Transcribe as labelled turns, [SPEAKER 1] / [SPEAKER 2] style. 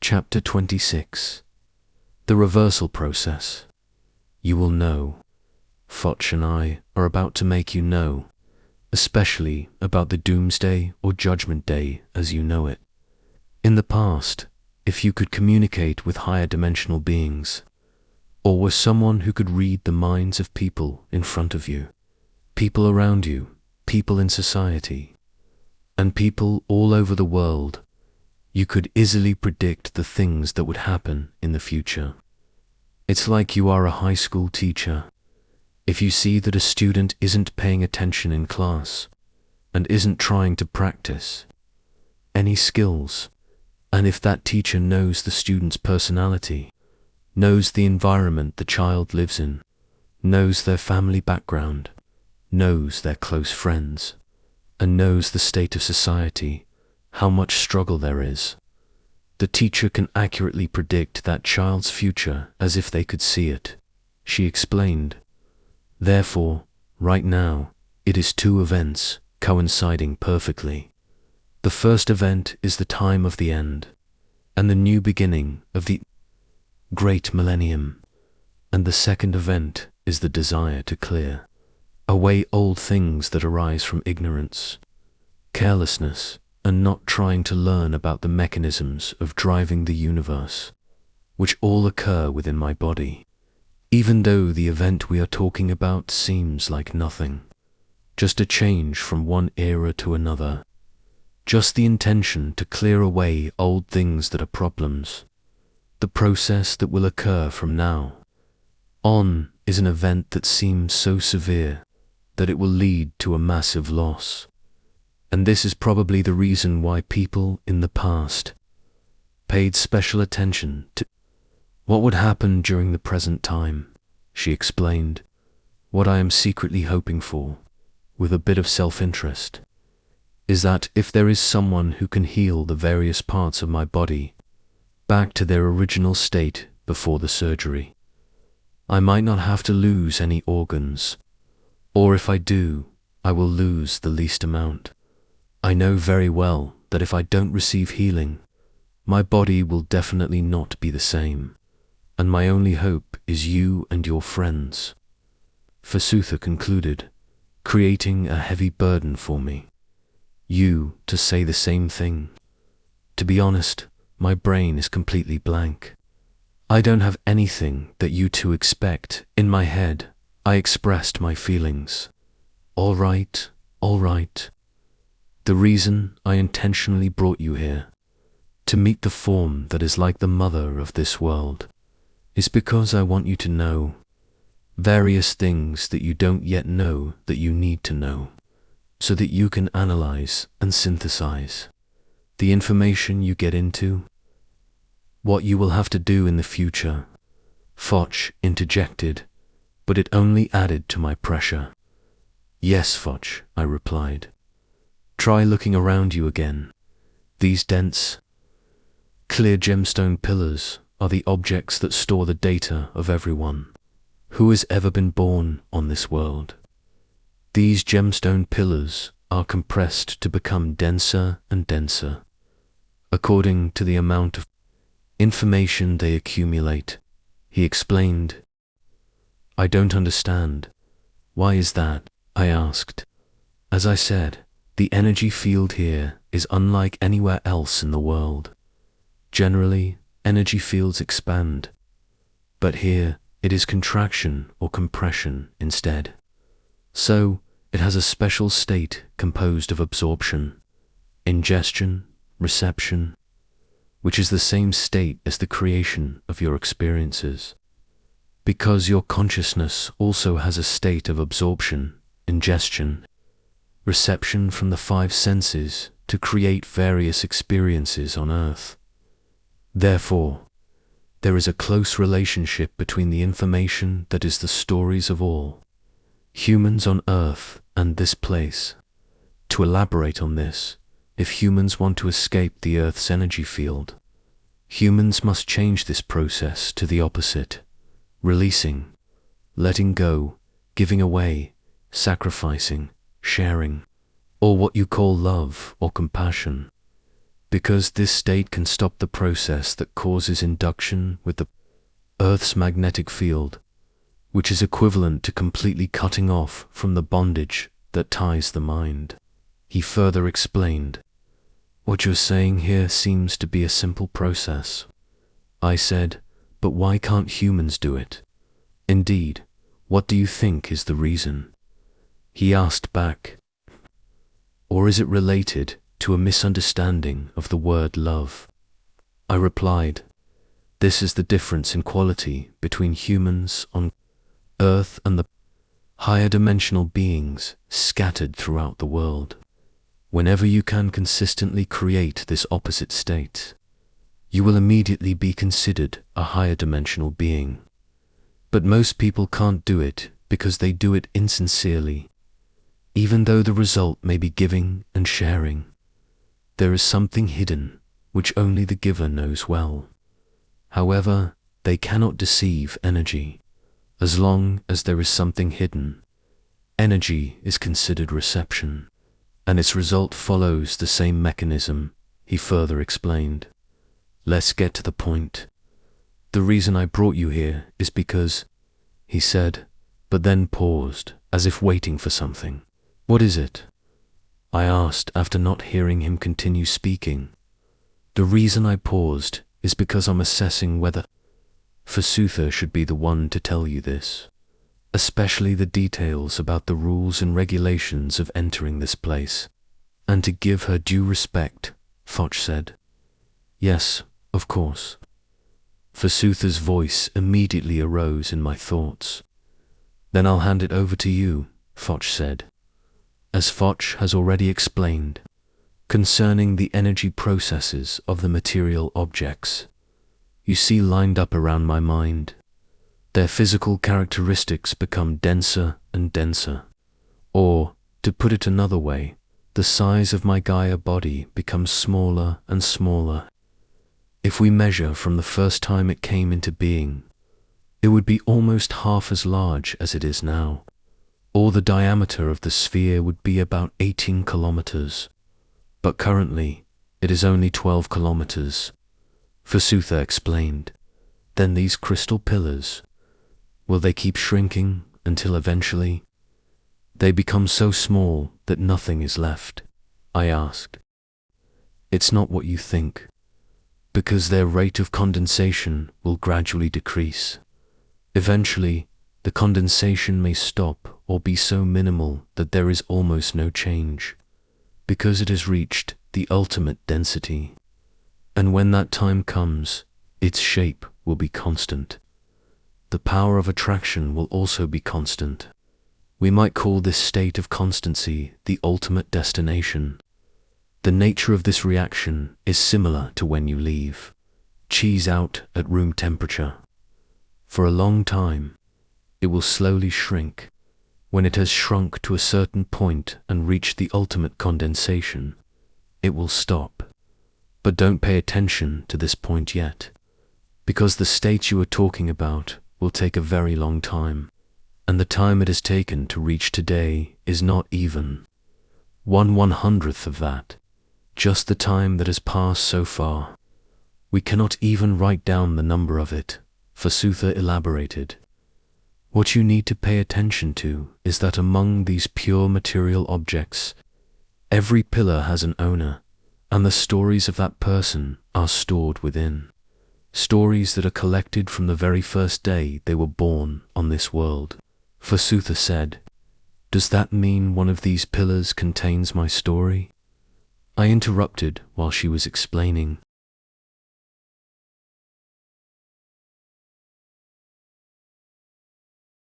[SPEAKER 1] Chapter 26. The Reversal Process. You will know. Foch and I are about to make you know, especially about the doomsday or judgment day as you know it. In the past, if you could communicate with higher dimensional beings, or were someone who could read the minds of people in front of you, people around you, people in society, and people all over the world, you could easily predict the things that would happen in the future. It's like you are a high school teacher. If you see that a student isn't paying attention in class and isn't trying to practice any skills, and if that teacher knows the student's personality, knows the environment the child lives in, knows their family background, knows their close friends, and knows the state of society, how much struggle there is, the teacher can accurately predict that child's future as if they could see it, she explained. Therefore, right now, it is two events coinciding perfectly. The first event is the time of the end, and the new beginning of the great millennium, and the second event is the desire to clear away old things that arise from ignorance, carelessness, and not trying to learn about the mechanisms of driving the universe, which all occur within my body, even though the event we are talking about seems like nothing, just a change from one era to another, just the intention to clear away old things that are problems. The process that will occur from now on is an event that seems so severe that it will lead to a massive loss. And this is probably the reason why people in the past paid special attention to what would happen during the present time, she explained. What I am secretly hoping for, with a bit of self-interest, is that if there is someone who can heal the various parts of my body back to their original state before the surgery, I might not have to lose any organs, or if I do, I will lose the least amount. I know very well that if I don't receive healing, my body will definitely not be the same, and my only hope is you and your friends. Vasudha concluded, creating a heavy burden for me. You to say the same thing. To be honest, my brain is completely blank. I don't have anything that you two expect. In my head, I expressed my feelings. All right, all right. The reason I intentionally brought you here, to meet the form that is like the mother of this world, is because I want you to know various things that you don't yet know that you need to know, so that you can analyze and synthesize the information you get into. What you will have to do in the future, Foch interjected, but it only added to my pressure. Yes, Foch, I replied. Try looking around you again. These dense, clear gemstone pillars are the objects that store the data of everyone who has ever been born on this world. These gemstone pillars are compressed to become denser and denser, according to the amount of information they accumulate, he explained. I don't understand. Why is that? I asked. As I said, the energy field here is unlike anywhere else in the world. Generally, energy fields expand, but here it is contraction or compression instead. So, it has a special state composed of absorption, ingestion, reception, which is the same state as the creation of your experiences. Because your consciousness also has a state of absorption, ingestion, reception from the five senses to create various experiences on Earth. Therefore, there is a close relationship between the information that is the stories of all humans on Earth and this place. To elaborate on this, if humans want to escape the Earth's energy field, humans must change this process to the opposite, releasing, letting go, giving away, sacrificing, sharing, or what you call love or compassion, because this state can stop the process that causes induction with the Earth's magnetic field, which is equivalent to completely cutting off from the bondage that ties the mind. He further explained, "What you're saying here seems to be a simple process." I said, "But why can't humans do it? Indeed, what do you think is the reason?" He asked back, "Or is it related to a misunderstanding of the word love?" I replied, "This is the difference in quality between humans on Earth and the higher dimensional beings scattered throughout the world. Whenever you can consistently create this opposite state, you will immediately be considered a higher dimensional being. But most people can't do it because they do it insincerely. Even though the result may be giving and sharing, there is something hidden which only the giver knows well. However, they cannot deceive energy. As long as there is something hidden, energy is considered reception, and its result follows the same mechanism," he further explained. "Let's get to the point. The reason I brought you here is because," he said, but then paused, as if waiting for something. "What is it?" I asked after not hearing him continue speaking. "The reason I paused is because I'm assessing whether Vasutha should be the one to tell you this, especially the details about the rules and regulations of entering this place, and to give her due respect," Foch said. "Yes, of course." Vasutha's voice immediately arose in my thoughts. "Then I'll hand it over to you," Foch said. As Foch has already explained, concerning the energy processes of the material objects you see lined up around my mind, their physical characteristics become denser and denser. Or, to put it another way, the size of my Gaia body becomes smaller and smaller. If we measure from the first time it came into being, it would be almost half as large as it is now. Or the diameter of the sphere would be about 18 kilometers. But currently, it is only 12 kilometers. Vasutha explained. "Then these crystal pillars, will they keep shrinking until eventually they become so small that nothing is left?" I asked. "It's not what you think, because their rate of condensation will gradually decrease. Eventually, the condensation may stop or be so minimal that there is almost no change, because it has reached the ultimate density. And when that time comes, its shape will be constant. The power of attraction will also be constant. We might call this state of constancy the ultimate destination. The nature of this reaction is similar to when you leave cheese out at room temperature. For a long time, it will slowly shrink. When it has shrunk to a certain point and reached the ultimate condensation, it will stop. But don't pay attention to this point yet, because the state you are talking about will take a very long time, and the time it has taken to reach today is not even 1/100th of that, just the time that has passed so far. We cannot even write down the number of it," Vasutha elaborated. "What you need to pay attention to is that among these pure material objects, every pillar has an owner, and the stories of that person are stored within. Stories that are collected from the very first day they were born on this world." Vasutha said, "Does that mean one of these pillars contains my story?" I interrupted while she was explaining.